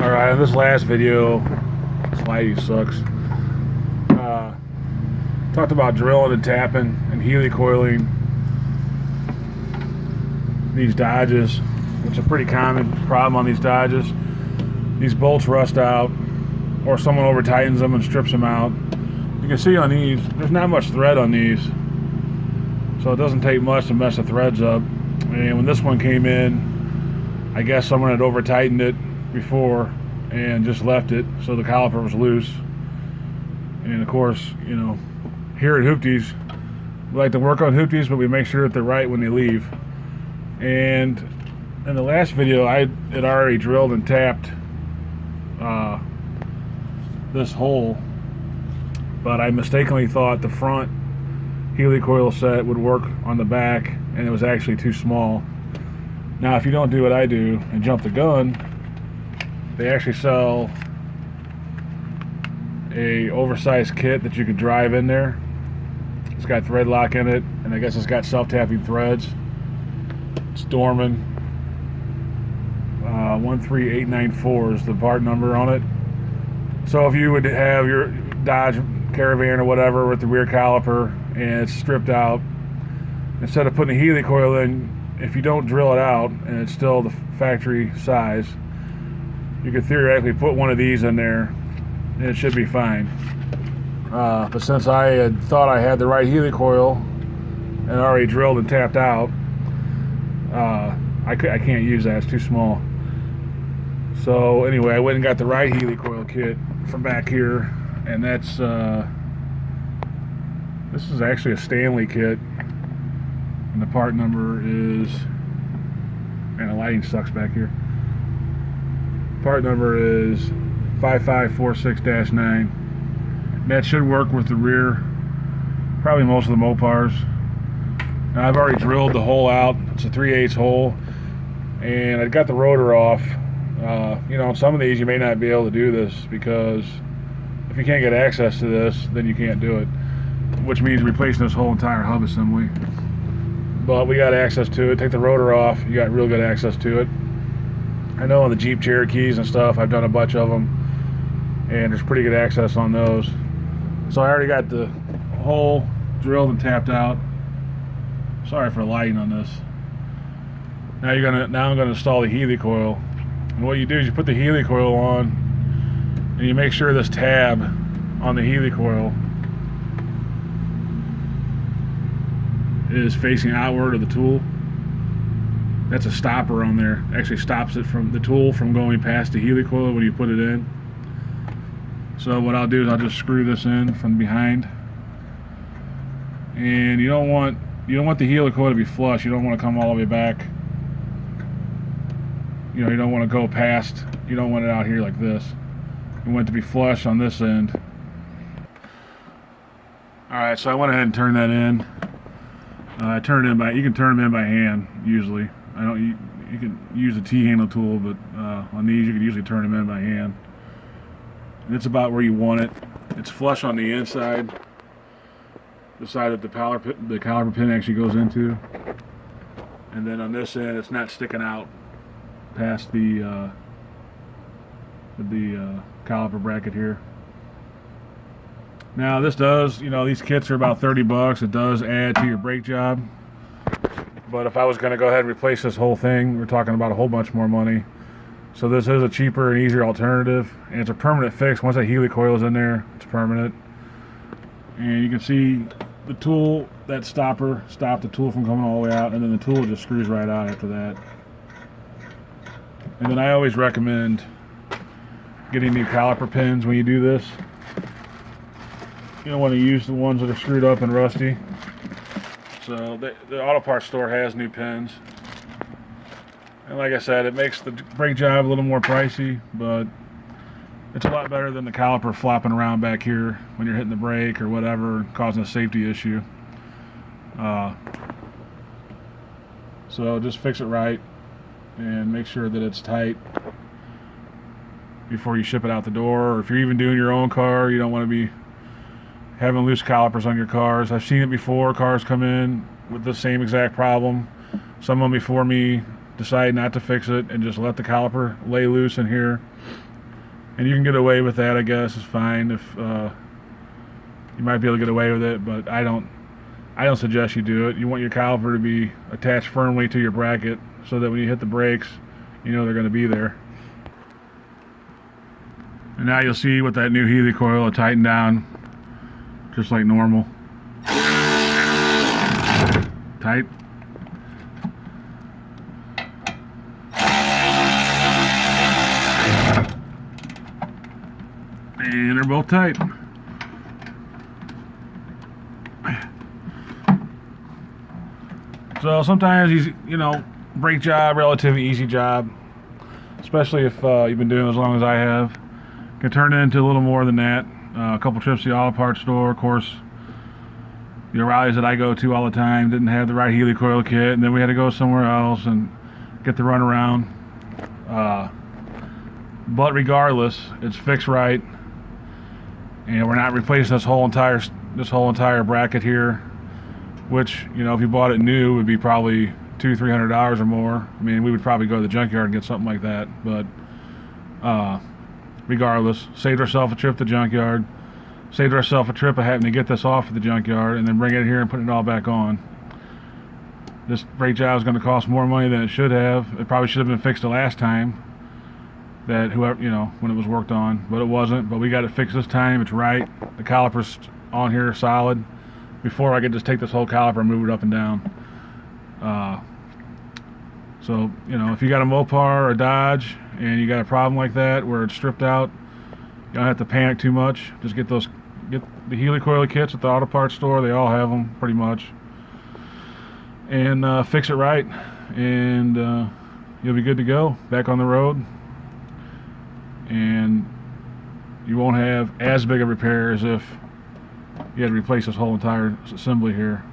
Alright, in this last video, this lighting sucks. Talked about drilling and tapping and helicoiling these Dodges, which is a pretty common problem on these Dodges. These bolts rust out, or someone over tightens them and strips them out. You can see on these, there's not much thread on these, so it doesn't take much to mess the threads up. And when this one came in, I guess someone had over tightened it before and just left it, so the caliper was loose. And of course, you know, here at Hoopties, we like to work on Hoopties, but we make sure that they're right when they leave. And in the last video, I had already drilled and tapped this hole, but I mistakenly thought the front helicoil set would work on the back, and it was actually too small. Now, if you don't do what I do and jump the gun, they actually sell a oversized kit that you could drive in there. It's got thread lock in it, and I guess it's got self-tapping threads. It's Dorman 13894 is the part number on it. So if you would have your Dodge Caravan or whatever with the rear caliper and it's stripped out, instead of putting a helicoil in, if you don't drill it out and it's still the factory size, you could theoretically put one of these in there and it should be fine. But since I had thought I had the right helicoil and already drilled and tapped out, I can't use that, it's too small. So anyway, I went and got the right helicoil kit from back here, and that's this is actually a Stanley kit, and the part number is, man, the lighting sucks back here. Part number is 5546-9. That should work with the rear, probably most of the Mopars. Now, I've already drilled the hole out. It's a 3/8 hole, and I got the rotor off. You know, some of these you may not be able to do this, because if you can't get access to this, then you can't do it, which means replacing this whole entire hub assembly. But we got access to it. Take the rotor off, you got real good access to it. I know on the Jeep Cherokees and stuff, I've done a bunch of them, and there's pretty good access on those. So I already got the hole drilled and tapped out. Sorry for the lighting on this. Now I'm gonna install the helicoil. And what you do is you put the helicoil on, and you make sure this tab on the helicoil is facing outward of the tool. That's a stopper on there. It actually stops it from the tool from going past the helicoil when you put it in. So what I'll do is I'll just screw this in from behind. And you don't want the helicoil to be flush. You don't want to come all the way back. You know, you don't want to go past, you don't want it out here like this. You want it to be flush on this end. Alright, so I went ahead and turned that in. I turned it in by, you can turn them in by hand usually. You can use a T-handle tool, but on these you can usually turn them in by hand. And it's about where you want it. It's flush on the inside, the side that the caliper pin actually goes into. And then on this end, it's not sticking out past the caliper bracket here. Now this does, you know, these kits are about 30 bucks. It does add to your brake job. But if I was going to go ahead and replace this whole thing, we're talking about a whole bunch more money. So this is a cheaper and easier alternative, and it's a permanent fix. Once that helicoil is in there, it's permanent. And you can see the tool, that stopper, stopped the tool from coming all the way out, and then the tool just screws right out after that. And then I always recommend getting new caliper pins when you do this. You don't want to use the ones that are screwed up and rusty. So the auto parts store has new pins. And like I said, it makes the brake job a little more pricey, but it's a lot better than the caliper flopping around back here when you're hitting the brake or whatever, causing a safety issue. So just fix it right and make sure that it's tight before you ship it out the door. Or if you're even doing your own car, you don't want to be having loose calipers on your cars. I've seen it before. Cars come in with the same exact problem. Someone before me decided not to fix it and just let the caliper lay loose in here And you can get away with that, I guess. It's fine if you might be able to get away with it, but I don't suggest you do it. You want your caliper to be attached firmly to your bracket so that when you hit the brakes, you know they're going to be there. And now you'll see with that new Helicoil, it tightened down just like normal. Tight. And they're both tight. So sometimes these, brake job, relatively easy job, especially if you've been doing it as long as I have, can turn into a little more than that. A couple trips to the auto parts store, of course. The O'Reilly's that I go to all the time didn't have the right Helicoil kit, and then we had to go somewhere else and get the runaround. But regardless, it's fixed right, and we're not replacing this whole entire bracket here, which, if you bought it new, would be probably $200-300 or more. I mean, we would probably go to the junkyard and get something like that, but regardless, saved ourselves a trip to the junkyard, saved ourselves a trip of having to get this off at the junkyard and then bring it here and put it all back on. This brake job is going to cost more money than it should have. It probably should have been fixed the last time that when it was worked on, but it wasn't. But we got it fixed this time. It's right. The caliper's on here solid. Before I could just take this whole caliper and move it up and down. So if you got a Mopar or a Dodge and you got a problem like that where it's stripped out, you don't have to panic too much. Just get the Helicoil kits at the auto parts store. They all have them pretty much, and fix it right, and you'll be good to go back on the road, and you won't have as big a repair as if you had to replace this whole entire assembly here.